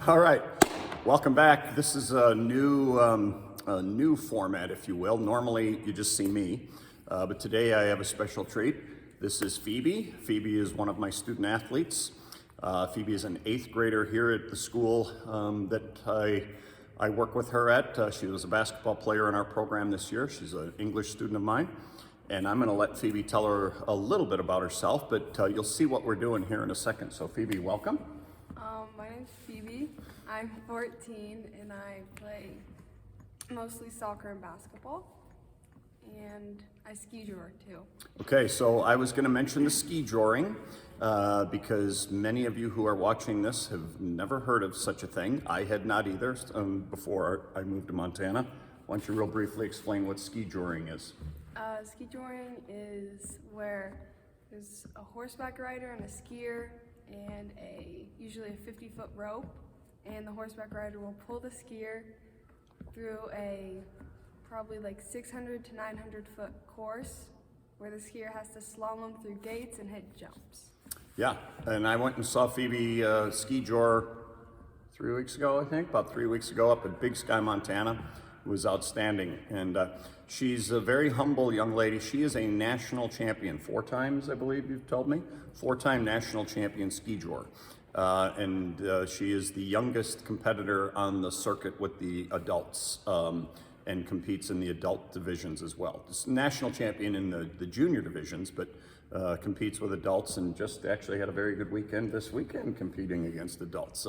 All right, welcome back. This is a new format, if you will. Normally, you just see me, but today I have a special treat. This is Phoebe. Phoebe is one of my student athletes. Phoebe is an 8th grader here at the school that I work with her at. She was a basketball player in our program this year. She's an English student of mine. And I'm going to let Phoebe tell her a little bit about herself, but you'll see what we're doing here in a second. So Phoebe, welcome. My name's Phoebe. I'm 14 and I play mostly soccer and basketball, and I skijor too. Okay, so I was going to mention the skijoring because many of you who are watching this have never heard of such a thing. I had not either before I moved to Montana. Why don't you real briefly explain what skijoring is? Skijoring is where there's a horseback rider and a skier and usually a 50-foot rope, and the horseback rider will pull the skier through a probably like 600 to 900 foot course where the skier has to slalom through gates and hit jumps. Yeah, and I went and saw Phoebe skijor 3 weeks ago, I think, about 3 weeks ago up at Big Sky, Montana. It was outstanding, and she's a very humble young lady. She is a national champion, 4 times, I believe you've told me, 4-time national champion skijorer. And she is the youngest competitor on the circuit with the adults and competes in the adult divisions as well. She's national champion in the junior divisions, but competes with adults, and just actually had a very good weekend this weekend competing against adults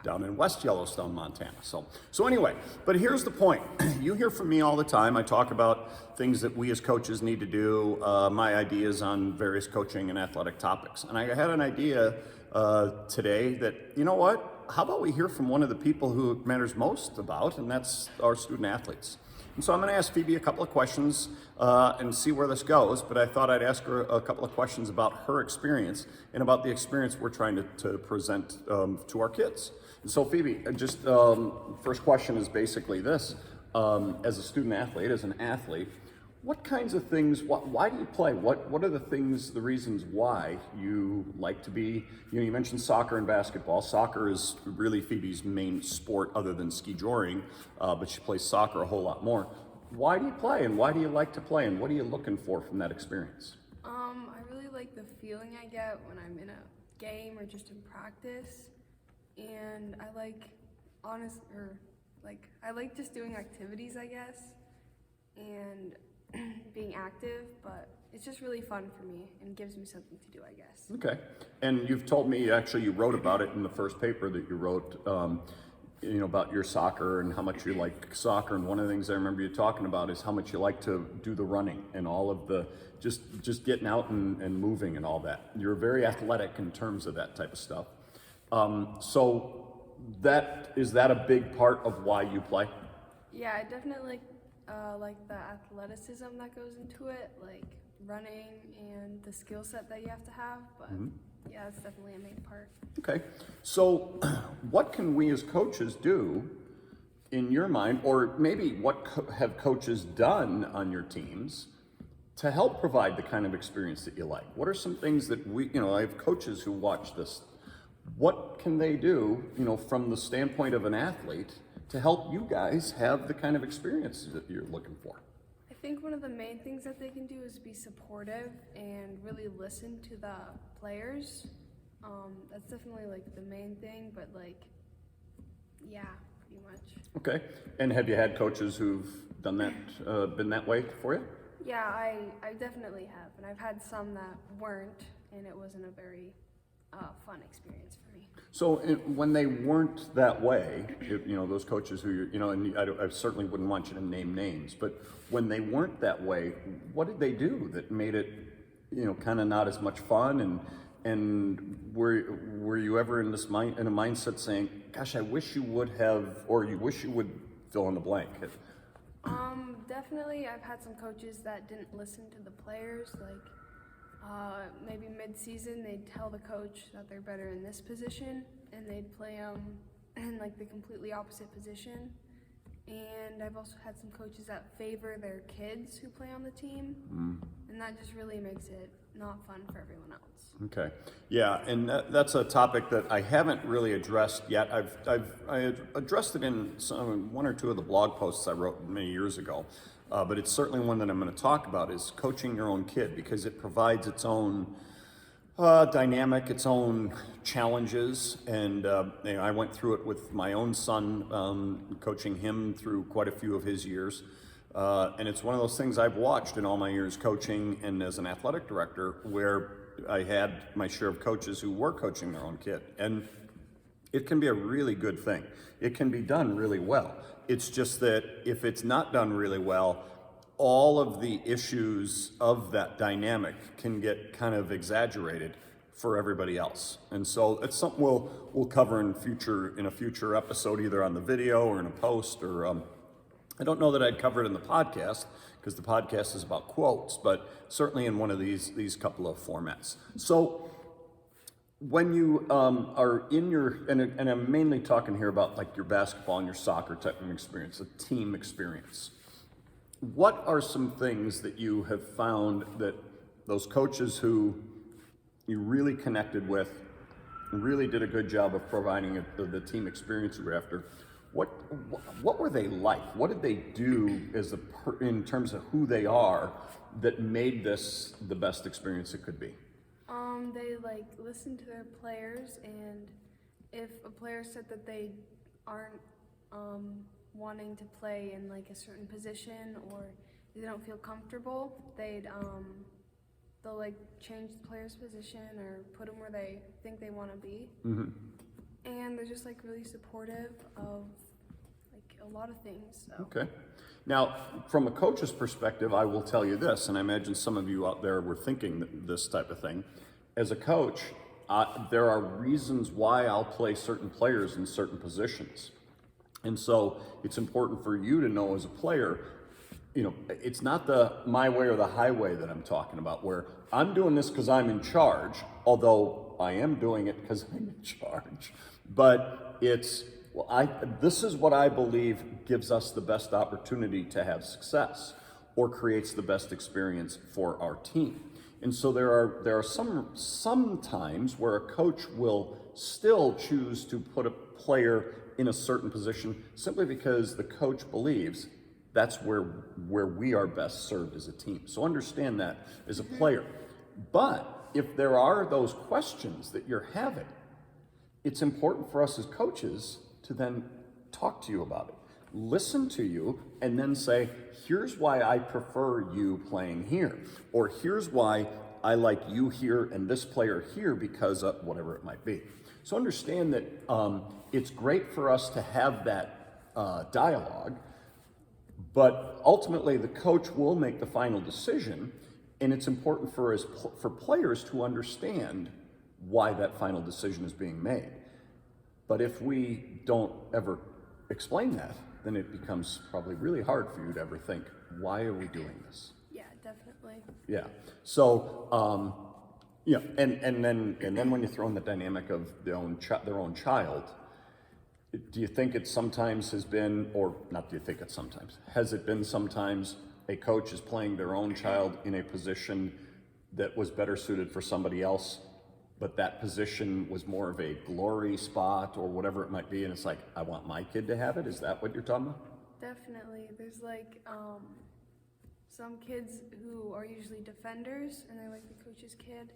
down in West Yellowstone, Montana. So anyway, but here's the point. You hear from me all the time. I talk about things that we as coaches need to do, my ideas on various coaching and athletic topics. And I had an idea today that, you know what, how about we hear from one of the people who it matters most about, and that's our student athletes. And so I'm going to ask Phoebe a couple of questions and see where this goes, but I thought I'd ask her a couple of questions about her experience and about the experience we're trying to present to our kids. And so Phoebe, just first question is basically this. As a student athlete, as an athlete, what kinds of things, why do you play? What are the things, the reasons why you like to be, you mentioned soccer and basketball. Soccer is really Phoebe's main sport other than skijoring, but she plays soccer a whole lot more. Why do you play, and why do you like to play, and what are you looking for from that experience? I really like the feeling I get when I'm in a game or just in practice, and I like I like just doing activities, I guess, and being active, but it's just really fun for me and gives me something to do, I guess. Okay, and you've told me, actually you wrote about it in the first paper that you wrote, about your soccer and how much you like soccer, and one of the things I remember you talking about is how much you like to do the running and all of the, just getting out and moving and all that. You're very athletic in terms of that type of stuff. So is that a big part of why you play? Yeah, I definitely like the athleticism that goes into it, like running and the skill set that you have to have, but yeah, it's definitely a main part. Okay, so what can we as coaches do in your mind, or maybe what have coaches done on your teams to help provide the kind of experience that you like? What are some things that I have coaches who watch this. What can they do, from the standpoint of an athlete to help you guys have the kind of experience that you're looking for? I think one of the main things that they can do is be supportive and really listen to the players. That's definitely like the main thing, but yeah, pretty much. Okay, and have you had coaches who've done that, been that way for you? Yeah, I definitely have, and I've had some that weren't, and it wasn't a very fun experience for me. So when they weren't that way, those coaches who and I certainly wouldn't want you to name names, but when they weren't that way, what did they do that made it, kind of not as much fun? And were you ever in a mindset saying, "Gosh, I wish you would have," or you wish you would fill in the blank? Definitely, I've had some coaches that didn't listen to the players, maybe mid-season they'd tell the coach that they're better in this position, and they'd play them in the completely opposite position. And I've also had some coaches that favor their kids who play on the team, and that just really makes it not fun for everyone else. Okay, yeah, and that's a topic that I haven't really addressed yet. I addressed it in one or two of the blog posts I wrote many years ago, but it's certainly one that I'm going to talk about, is coaching your own kid, because it provides its own dynamic, its own challenges, and I went through it with my own son, coaching him through quite a few of his years. And it's one of those things I've watched in all my years coaching and as an athletic director, where I had my share of coaches who were coaching their own kid. And it can be a really good thing. It can be done really well. It's just that if it's not done really well, all of the issues of that dynamic can get kind of exaggerated for everybody else. And so it's something we'll cover in a future episode, either on the video or in a post, or I don't know that I'd cover it in the podcast, because the podcast is about quotes, but certainly in one of these couple of formats. So when you are in your, and I'm mainly talking here about like your basketball and your soccer type of experience, a team experience. What are some things that you have found that those coaches who you really connected with really did a good job of providing the team experience you were after? What were they like? What did they do in terms of who they are that made this the best experience it could be? They like listen to their players, and if a player said that they aren't wanting to play in like a certain position, or they don't feel comfortable, they'll like change the player's position or put them where they think they want to be. Mm-hmm. And they're just like really supportive of like a lot of things. So. Okay. Now, from a coach's perspective, I will tell you this, and I imagine some of you out there were thinking this type of thing. As a coach, there are reasons why I'll play certain players in certain positions. And so it's important for you to know as a player, it's not the my way or the highway that I'm talking about, where I'm doing this because I'm in charge, although I am doing it because I'm in charge. But this is what I believe gives us the best opportunity to have success, or creates the best experience for our team. And so there are some times where a coach will still choose to put a player in a certain position simply because the coach believes that's where we are best served as a team. So understand that as a player. But if there are those questions that you're having, it's important for us as coaches to then talk to you about it, listen to you, and then say, here's why I prefer you playing here, or here's why I like you here and this player here because of whatever it might be. So understand that it's great for us to have that dialogue, but ultimately the coach will make the final decision, and it's important for players to understand why that final decision is being made. But if we don't ever explain that, then it becomes probably really hard for you to ever think, why are we doing this? Yeah, definitely. Yeah. So, and then when you throw in the dynamic of their own child, do you think it sometimes has been, or not do you think it sometimes, has it been sometimes a coach is playing their own child in a position that was better suited for somebody else, but that position was more of a glory spot or whatever it might be, and it's like, I want my kid to have it? Is that what you're talking about? Definitely. There's like some kids who are usually defenders, and they're like the coach's kid.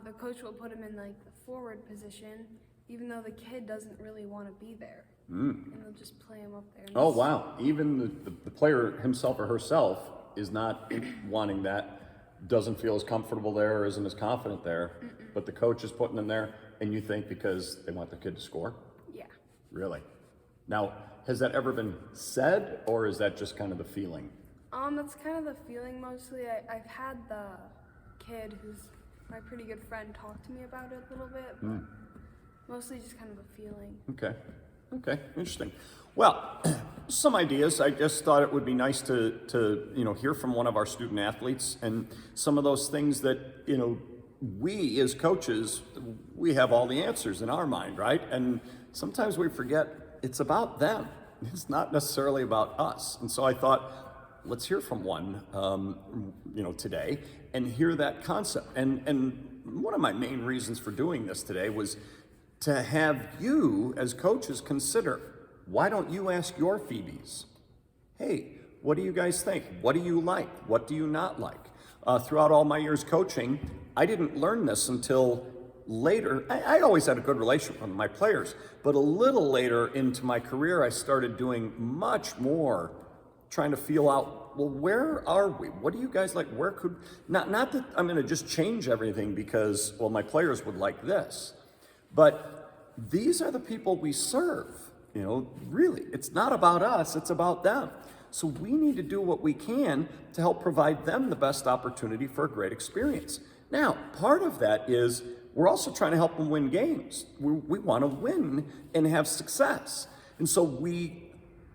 The coach will put them in like the forward position, even though the kid doesn't really want to be there. And they'll just play him up there. Oh, wow. Even the player himself or herself is not wanting that, doesn't feel as comfortable there, or isn't as confident there, but the coach is putting them there, and you think because they want the kid to score? Yeah. Really? Now, has that ever been said, or is that just kind of the feeling? That's kind of the feeling mostly. I've had the kid who's my pretty good friend talk to me about it a little bit, but mostly just kind of a feeling. Okay, interesting. Well, some ideas. I just thought it would be nice to hear from one of our student athletes, and some of those things that, we as coaches, we have all the answers in our mind, right? And sometimes we forget it's about them. It's not necessarily about us. And so I thought let's hear from one, today, and hear that concept. And one of my main reasons for doing this today was to have you as coaches consider, why don't you ask your Phoebes, hey, what do you guys think? What do you like? What do you not like? Throughout all my years coaching, I didn't learn this until later. I always had a good relationship with my players, but a little later into my career, I started doing much more trying to feel out, well, where are we? What do you guys like? Where could, not that I'm going to just change everything because, well, my players would like this, but these are the people we serve. Really, it's not about us, it's about them. So we need to do what we can to help provide them the best opportunity for a great experience. Now, part of that is we're also trying to help them win games. We want to win and have success. And so we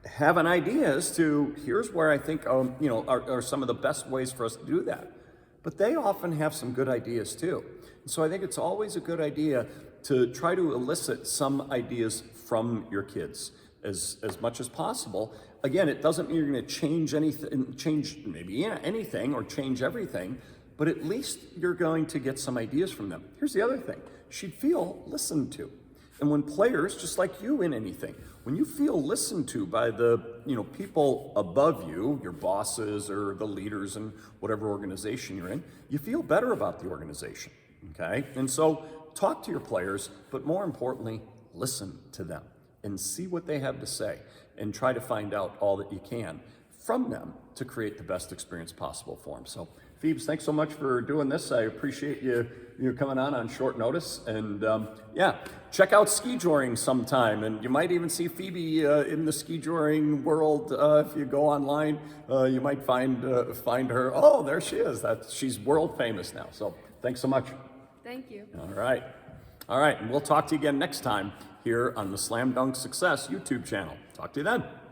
have an idea as to, here's where I think are some of the best ways for us to do that. But they often have some good ideas too. And so I think it's always a good idea to try to elicit some ideas from your kids as much as possible. Again, it doesn't mean you're going to change anything or change everything, but at least you're going to get some ideas from them. Here's the other thing. She'd feel listened to. And when players, just like you in anything, when you feel listened to by the people above you, your bosses or the leaders in whatever organization you're in, you feel better about the organization, okay? And so talk to your players, but more importantly, listen to them and see what they have to say and try to find out all that you can from them to create the best experience possible for them. So Phoebe, thanks so much for doing this. I appreciate you coming on short notice. And check out skijoring sometime. And you might even see Phoebe in the skijoring world. If you go online, you might find her. Oh, there she is. She's world famous now. So thanks so much. Thank you. All right. And we'll talk to you again next time here on the Slam Dunk Success YouTube channel. Talk to you then.